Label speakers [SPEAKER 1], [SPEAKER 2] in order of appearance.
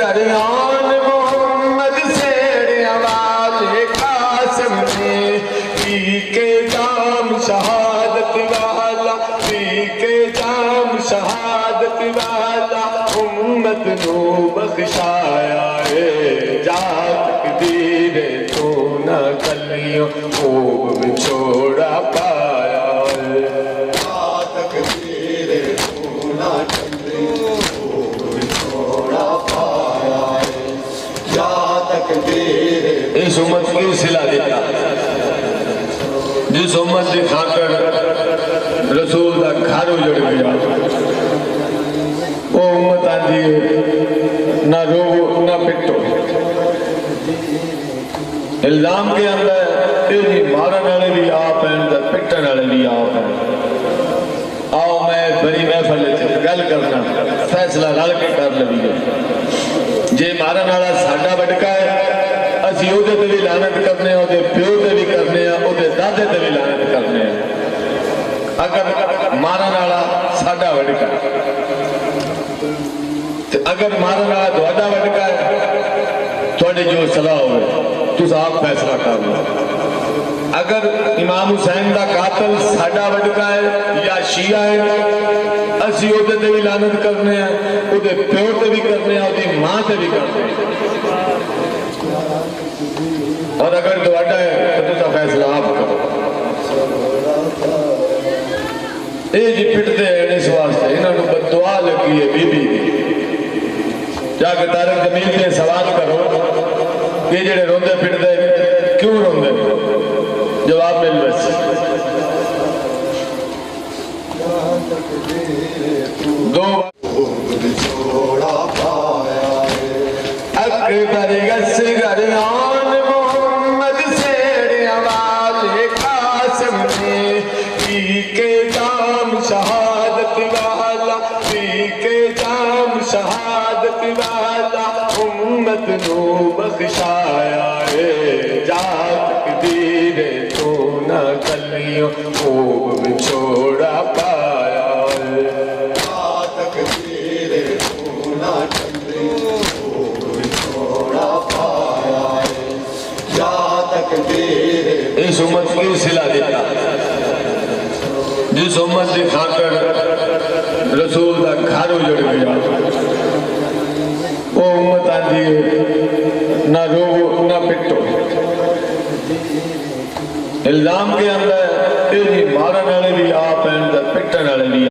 [SPEAKER 1] گریان محمد سیڑ والے قاسم نے پی کے جام شہادت والا، پی کے جام شہادت والا امت نو بخشایا ہے، جا تقدیر تو نہ کلیوں خوب چھوڑا پایا ہے، جا تقدیر تو نہ کلیوں خوب چھوڑا پایا ہے، جا تقدیر اس امت کی صلہ دیتا جس امت کی خاطر رسول دا گھر اجڑ گیا، وہ امت آندھی ہے نہ رو نہ پٹو، الزام کے اندر یہ مارن والے بھی آپ ہیں پٹن والے بھی آپ ہیں۔ آؤ میں بڑی محفل گل کرنا فیصلہ رل کے کر لئیے، جے مارن والا ساڈا وڈکا ہے اسی وہ بھی لعنت کرنے ہیں، وہ پیو تے بھی کرنے ہیں، وہ دادے تے بھی لعنت کرنے ہیں۔ اگر مارن والا ساڈا وڈکا ہے، اگر مارن والا تہاڈا وڈکا ہے، تہاڈی جو صلاح ہوئے تس آپ فیصلہ کر لو۔ اگر امام حسین دا قاتل ساڈا وڈکا ہے یا شیعہ ہے، اسی وہ بھی لعنت کرنے ہیں، وہ پیو تے بھی کرنے ہیں، وہ ماں تے بھی کرنے ہیں۔ اور اگر دوڑا ہے تو تسا فیصلہ آپ کرو۔ اے جی پٹتے ہیں اس واسطے، انہوں نے بددعا لگی ہے بی بی جا کے طارق جمیل سے سوال کرو یہ جڑے روندے پٹتے کیوں روندے، جواب مل بس دو اکبر گریان محمد سیڑ والے قاسم نے پی کے جام شہادت والا، پی کے جام شہادت والا امت نو بخشایا ہے، جا تقدیر تو نہ کلیوں خوب چھوڑا پایا ہے، جا تقدیر تو نہ کلیوں خوب چھوڑا پایا ہے، جا تقدیر اس امت کی صلہ دیتا جس امت کی خاطر رسول دا گھر اجڑ گیا، وہ امت آندھی ہے نہ رو نہ پٹو، الزام کے اندر یہ مارن والے بھی آپ ہیں پٹن والے بھی